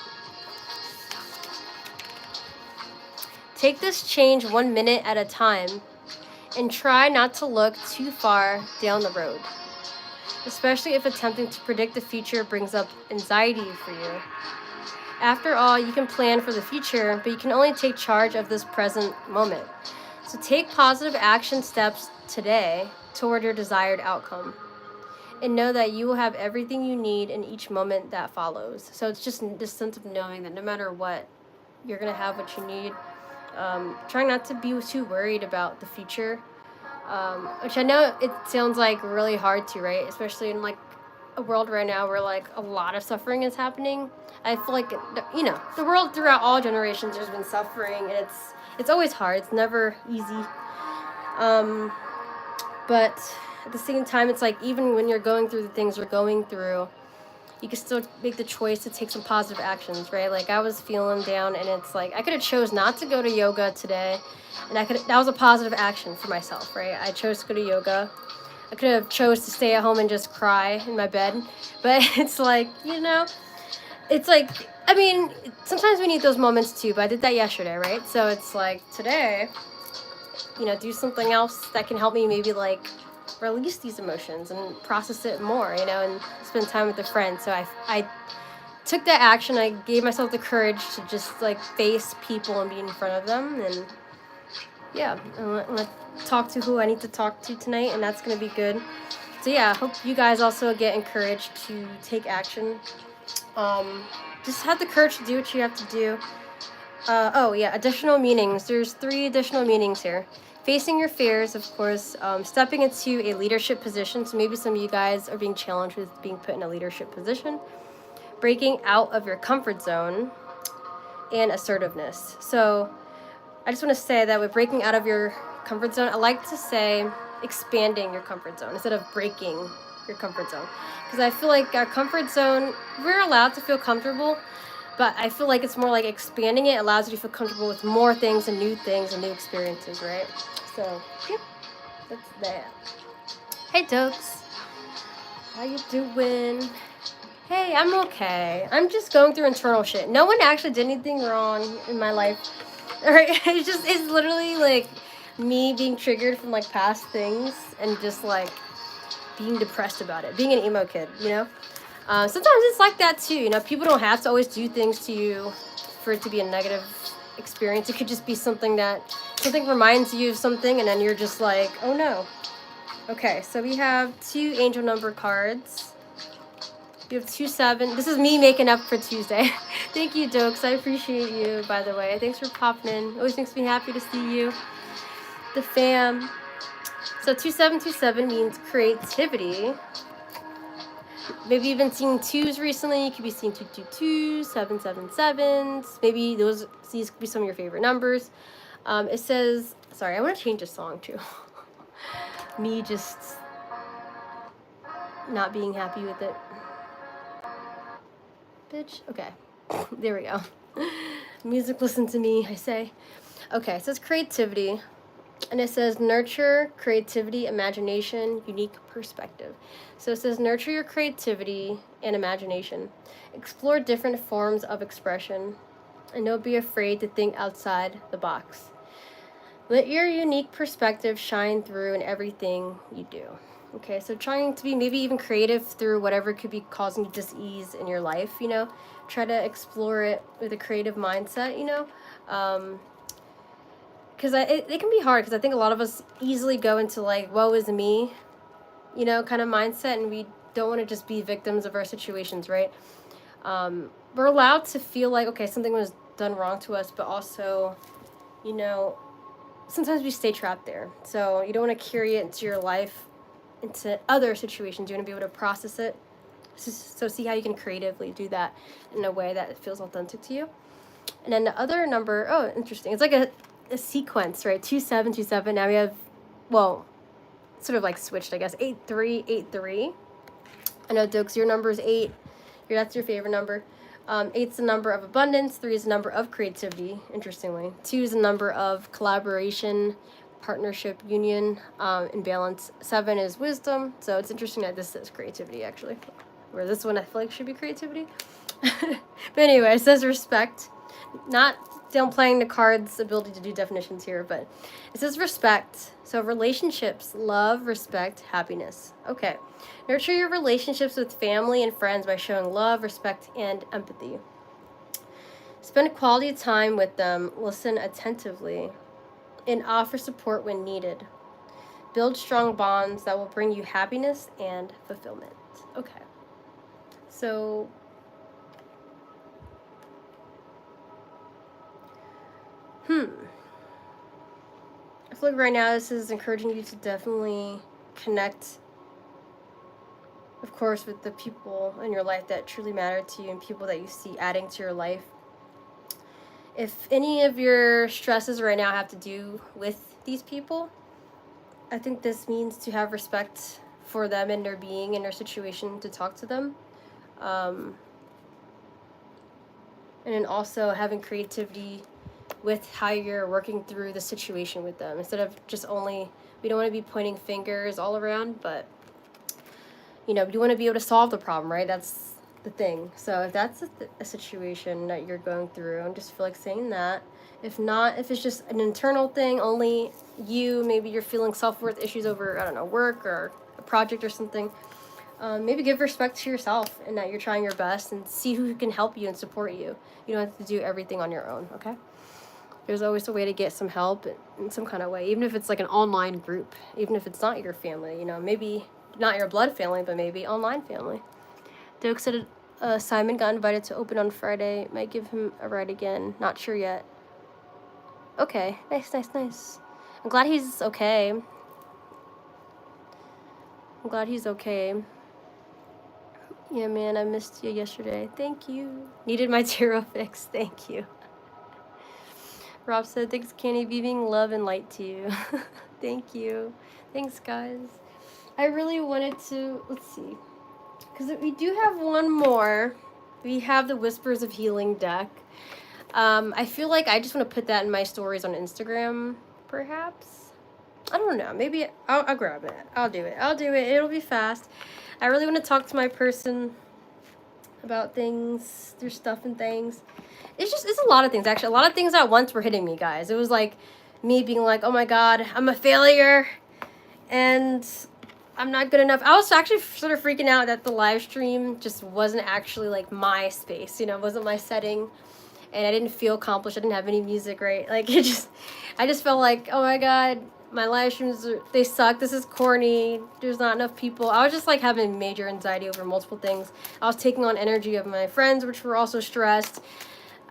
Take this change 1 minute at a time and try not to look too far down the road, especially if attempting to predict the future brings up anxiety for you. After all, you can plan for the future, but you can only take charge of this present moment. So take positive action steps today toward your desired outcome. And know that you will have everything you need in each moment that follows. So it's just this sense of knowing that no matter what, you're going to have what you need. Trying not to be too worried about the future, which I know it sounds like really hard to, right? Especially in like a world right now where like a lot of suffering is happening. I feel like, you know, the world throughout all generations there's been suffering, and it's always hard. It's never easy. But at the same time, it's like even when you're going through the things you're going through, you can still make the choice to take some positive actions, right? Like I was feeling down, and it's like I could have chose not to go to yoga today, and that was a positive action for myself, right? I chose to go to yoga. I could have chose to stay at home and just cry in my bed, but it's like, you know, it's like, I mean, sometimes we need those moments too, but I did that yesterday, right? So it's like today, you know, do something else that can help me maybe like release these emotions and process it more, you know, and spend time with a friend. So I took that action. I gave myself the courage to just like face people and be in front of them, and yeah, I'm gonna talk to who I need to talk to tonight, and that's gonna be good. So yeah, I hope you guys also get encouraged to take action. Just have the courage to do what you have to do. Oh yeah, additional meanings. There's 3 additional meanings here. Facing your fears, of course, stepping into a leadership position. So maybe some of you guys are being challenged with being put in a leadership position. Breaking out of your comfort zone, and assertiveness. So I just want to say that with breaking out of your comfort zone, I like to say expanding your comfort zone instead of breaking your comfort zone. Because I feel like our comfort zone, we're allowed to feel comfortable, but I feel like it's more like expanding it allows you to feel comfortable with more things and new experiences, right? So, yep, that's that. Hey, Dokes. How you doing? Hey, I'm okay. I'm just going through internal shit. No one actually did anything wrong in my life. Alright, it's literally like me being triggered from like past things and just like being depressed about it. Being an emo kid, you know? Sometimes it's like that too, you know? People don't have to always do things to you for it to be a negative experience. It could just be something reminds you of something, and then you're just like, oh no. Okay, so we have 2 angel number cards. You have 2-7. This is me making up for Tuesday. Thank you, Dokes. I appreciate you, by the way. Thanks for popping in. Always makes me happy to see you. The fam. So 2727 means creativity. Maybe you've been seeing 2s recently. You could be seeing 222s, 777s. Maybe these could be some of your favorite numbers. It says, sorry, I want to change the song too. Me just not being happy with it. Bitch. Okay. There we go. Music, listen to me, I say. Okay, it says creativity. And it says nurture, creativity, imagination, unique perspective. So it says nurture your creativity and imagination. Explore different forms of expression. And don't be afraid to think outside the box. Let your unique perspective shine through in everything you do. Okay, so trying to be maybe even creative through whatever could be causing you dis-ease in your life, you know. Try to explore it with a creative mindset, you know. Because it can be hard, because I think a lot of us easily go into like, woe is me, you know, kind of mindset, and we don't want to just be victims of our situations, right? We're allowed to feel like, okay, something was done wrong to us, but also, you know, sometimes we stay trapped there. So you don't want to carry it into your life, into other situations. You want to be able to process it. So see how you can creatively do that in a way that feels authentic to you. And then the other number, oh, interesting. It's like a sequence, right? 2727. Now we have, well, sort of like switched, I guess. 8383. I know, Dokes, your number is 8. That's your favorite number. 8's the number of abundance. 3 is the number of creativity, interestingly. 2 is the number of collaboration, partnership, union, and balance. 7 is wisdom. So it's interesting that this says creativity, actually. Where this one I feel like should be creativity. But anyway, it says respect. Not downplaying the card's ability to do definitions here, but it says respect. So relationships, love, respect, happiness. Okay. Nurture your relationships with family and friends by showing love, respect, and empathy. Spend quality time with them, listen attentively, and offer support when needed. Build strong bonds that will bring you happiness and fulfillment. Okay. So I feel like right now this is encouraging you to definitely connect, of course, with the people in your life that truly matter to you and people that you see adding to your life. If any of your stresses right now have to do with these people, I think this means to have respect for them and their being and their situation, to talk to them. And then also having creativity with how you're working through the situation with them, instead of just only, we don't want to be pointing fingers all around, but you know, you want to be able to solve the problem, right? That's the thing. So if that's a situation that you're going through, I just feel like saying that. If not, if it's just an internal thing, only you, maybe you're feeling self-worth issues over, I don't know, work or a project or something, maybe give respect to yourself and that you're trying your best, and see who can help you and support you. You don't have to do everything on your own, okay? There's always a way to get some help in some kind of way, even if it's like an online group, even if it's not your family, you know, maybe not your blood family, but maybe online family. Doke said Simon got invited to open on Friday. Might give him a ride again. Not sure yet. Okay, nice. I'm glad he's okay. Yeah, man, I missed you yesterday. Thank you. Needed my tarot fix. Thank you. Rob said, thanks, Candy, beaming love and light to you. Thank you. Thanks, guys. I really wanted to, let's see, because we do have one more. We have the Whispers of Healing deck. I feel like I just want to put that in my stories on Instagram, perhaps. I don't know. Maybe I'll grab it. I'll do it. It'll be fast. I really want to talk to my person about things, their stuff and things. It's a lot of things, actually. A lot of things at once were hitting me, guys. It was like me being like, oh my God, I'm a failure and I'm not good enough. I was actually sort of freaking out that the live stream just wasn't actually like my space, you know, it wasn't my setting, and I didn't feel accomplished. I didn't have any music, right? Like I just felt like, oh my God, my live streams, they suck. This is corny. There's not enough people. I was just like having major anxiety over multiple things. I was taking on energy of my friends, which were also stressed.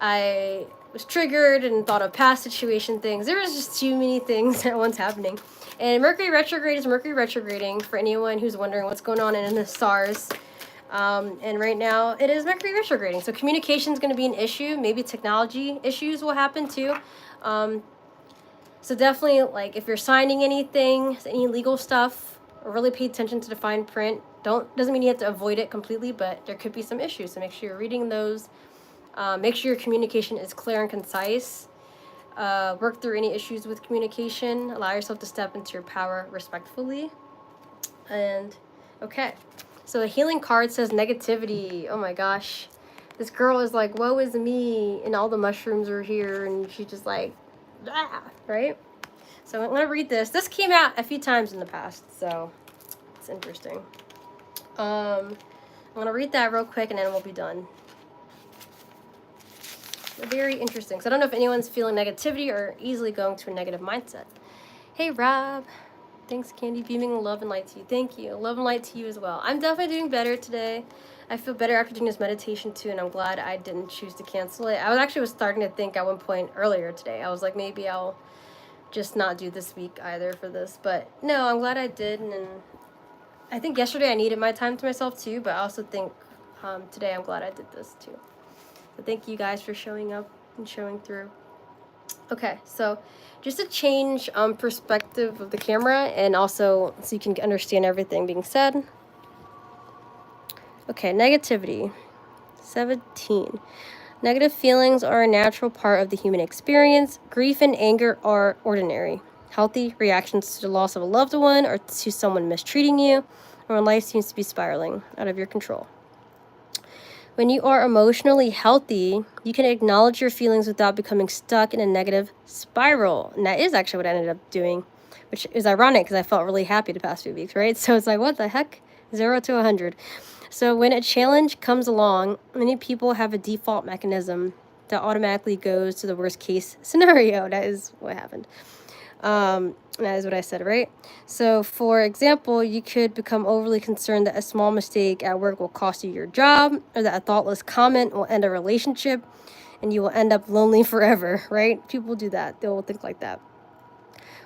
I was triggered and thought of past situation things. There was just too many things at once happening. And Mercury retrograde is Mercury retrograding, for anyone who's wondering what's going on in the stars. And right now it is Mercury retrograding. So communication is going to be an issue. Maybe technology issues will happen too. So definitely, like, if you're signing anything, any legal stuff, really pay attention to the fine print. Doesn't mean you have to avoid it completely, but there could be some issues. So make sure you're reading those. Make sure your communication is clear and concise. Work through any issues with communication. Allow yourself to step into your power respectfully. And okay, so the healing card says negativity. Oh my gosh, this girl is like, woe is me, and all the mushrooms are here, and she's just like, ah, right? So I'm gonna read this. This came out a few times in the past, so it's interesting. I'm gonna read that real quick, and then we'll be done. Very interesting. So I don't know if anyone's feeling negativity or easily going to a negative mindset. Hey, Rob. Thanks, Candy. Beaming love and light to you. Thank you. Love and light to you as well. I'm definitely doing better today. I feel better after doing this meditation too, and I'm glad I didn't choose to cancel it. I was starting to think at one point earlier today. I was like, maybe I'll just not do this week either for this. But no, I'm glad I did. And I think yesterday I needed my time to myself too, but I also think today I'm glad I did this too. So thank you guys for showing up and showing through. Okay, so just to change perspective of the camera, and also so you can understand everything being said. Okay, negativity. 17. Negative feelings are a natural part of the human experience. Grief and anger are ordinary. Healthy reactions to the loss of a loved one or to someone mistreating you, or when life seems to be spiraling out of your control. When you are emotionally healthy, you can acknowledge your feelings without becoming stuck in a negative spiral. And that is actually what I ended up doing, which is ironic because I felt really happy the past few weeks, right? So it's like, what the heck? 0 to 100. So when a challenge comes along, many people have a default mechanism that automatically goes to the worst case scenario. That is what happened. That is what I said, right? So, for example, you could become overly concerned that a small mistake at work will cost you your job, or that a thoughtless comment will end a relationship, and you will end up lonely forever, right? People do that. They will think like that.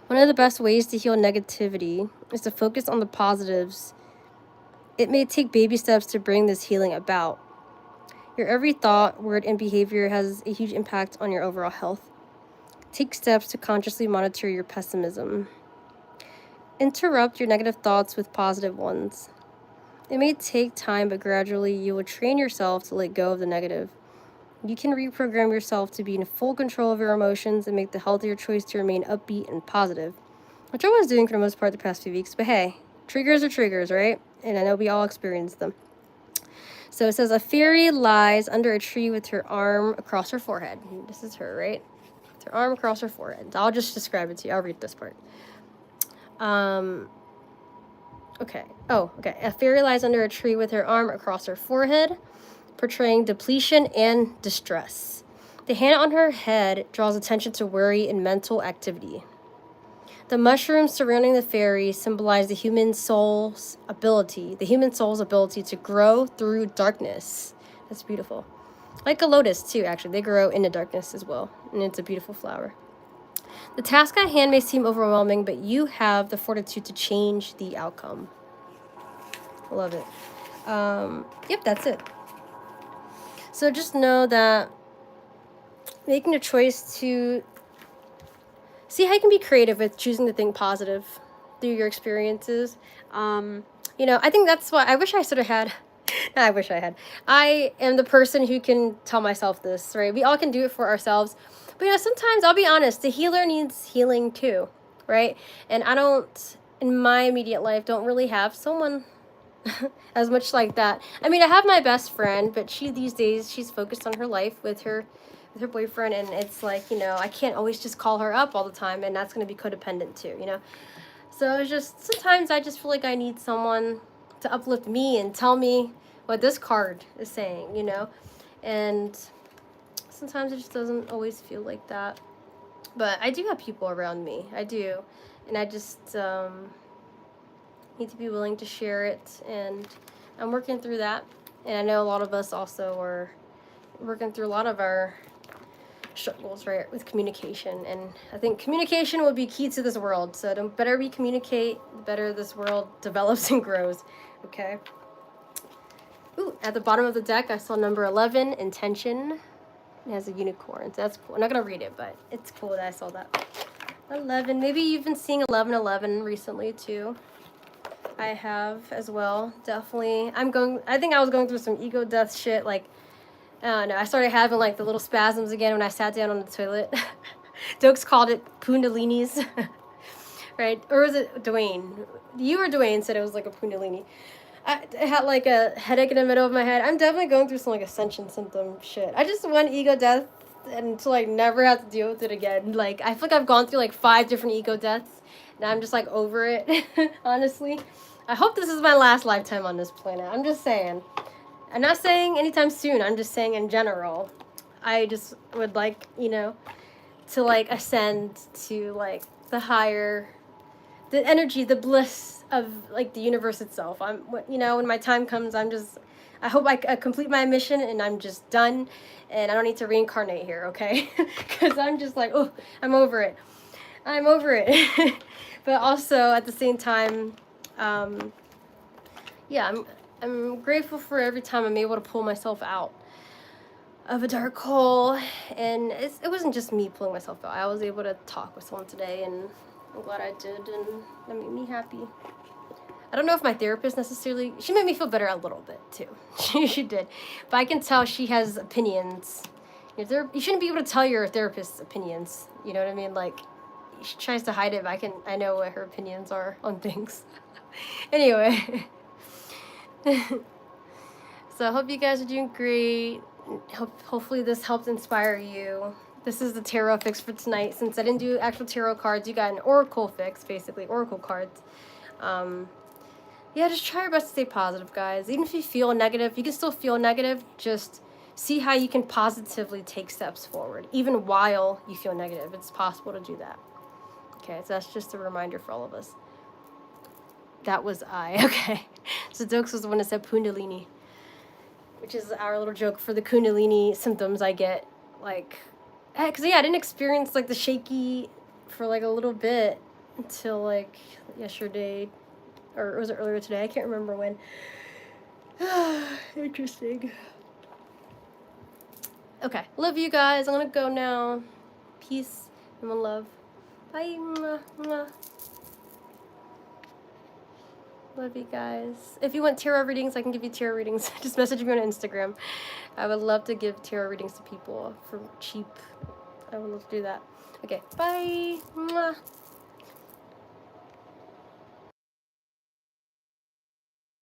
One of the best ways to heal negativity is to focus on the positives. It may take baby steps to bring this healing about. Your every thought, word, and behavior has a huge impact on your overall health. Take steps to consciously monitor your pessimism. Interrupt your negative thoughts with positive ones. It may take time, but gradually you will train yourself to let go of the negative. You can reprogram yourself to be in full control of your emotions and make the healthier choice to remain upbeat and positive, which I was doing for the most part the past few weeks. But hey, triggers are triggers, right? And I know we all experience them. So it says, a fairy lies under a tree with her arm across her forehead. This is her, right? With her arm across her forehead. I'll just describe it to you. I'll read this part. Okay. Oh, okay. A fairy lies under a tree with her arm across her forehead, portraying depletion and distress. The hand on her head draws attention to worry and mental activity. The mushrooms surrounding the fairy symbolize the human soul's ability to grow through darkness. That's beautiful. Like a lotus, too, actually. They grow in the darkness as well, and it's a beautiful flower. The task at hand may seem overwhelming, but you have the fortitude to change the outcome. I love it. Yep, that's it. So just know that making a choice to see how you can be creative with choosing to think positive through your experiences. I think that's what I wish I sort of had. I wish I had. I am the person who can tell myself this, right? We all can do it for ourselves. But sometimes, I'll be honest, the healer needs healing too, right? And I don't, in my immediate life, don't really have someone as much like that. I mean, I have my best friend, but these days, she's focused on her life with her boyfriend, and it's like, I can't always just call her up all the time, and that's going to be codependent too, So it's just, sometimes I just feel like I need someone to uplift me and tell me what this card is saying, and sometimes it just doesn't always feel like that. But I do have people around me. I do. and I just need to be willing to share it, and I'm working through that. And I know a lot of us also are working through a lot of our struggles, right, with communication. And I think communication will be key to this world. So the better we communicate, the better this world develops and grows. Okay. Ooh, at the bottom of the deck, I saw number 11, intention. It has a unicorn, so that's cool. I'm not gonna read it, but it's cool that I saw that. 11. Maybe you've been seeing 1111 recently too. I have as well. Definitely. I think I was going through some ego death shit. Like, I don't know. I started having like the little spasms again when I sat down on the toilet. Dokes called it kundalinis. Right? Or was it Dwayne? You or Dwayne said it was like a kundalini. I had like a headache in the middle of my head. I'm definitely going through some like ascension symptom shit. I just want ego death and to like never have to deal with it again. Like, I feel like I've gone through like 5 different ego deaths. And I'm just like over it, honestly. I hope this is my last lifetime on this planet. I'm just saying. I'm not saying anytime soon. I'm just saying in general. I just would like, you know, to like ascend to like the higher, the energy, the bliss of like the universe itself. You know, when my time comes, I hope I complete my mission and I'm just done and I don't need to reincarnate here, okay? Because I'm just like, oh, I'm over it. I'm over it. But also at the same time, yeah, I'm grateful for every time I'm able to pull myself out of a dark hole. And it wasn't just me pulling myself out. I was able to talk with someone today, and I'm glad I did, and that made me happy. I don't know if my therapist necessarily, she made me feel better a little bit too. She did. But I can tell she has opinions. You shouldn't be able to tell your therapist's opinions. You know what I mean? Like, she tries to hide it, but I know what her opinions are on things. Anyway. So I hope you guys are doing great. Hopefully this helped inspire you. This is the tarot fix for tonight. Since I didn't do actual tarot cards, you got an oracle fix, basically, oracle cards. Yeah, just try your best to stay positive, guys. Even if you feel negative, you can still feel negative. Just see how you can positively take steps forward. Even while you feel negative, it's possible to do that. Okay, so that's just a reminder for all of us. That was I. Okay. So Dokes was the one that said Kundalini, which is our little joke for the Kundalini symptoms I get. Like, because yeah, I didn't experience like the shaky for like a little bit until like yesterday, or was it earlier today? I can't remember when. Interesting. Okay, love you guys. I'm gonna go now. Peace and one love. Bye. Mwah, mwah. Love you guys. If you want tarot readings, I can give you tarot readings. Just message me on Instagram. I would love to give tarot readings to people for cheap. I would love to do that. Okay, bye. Mwah.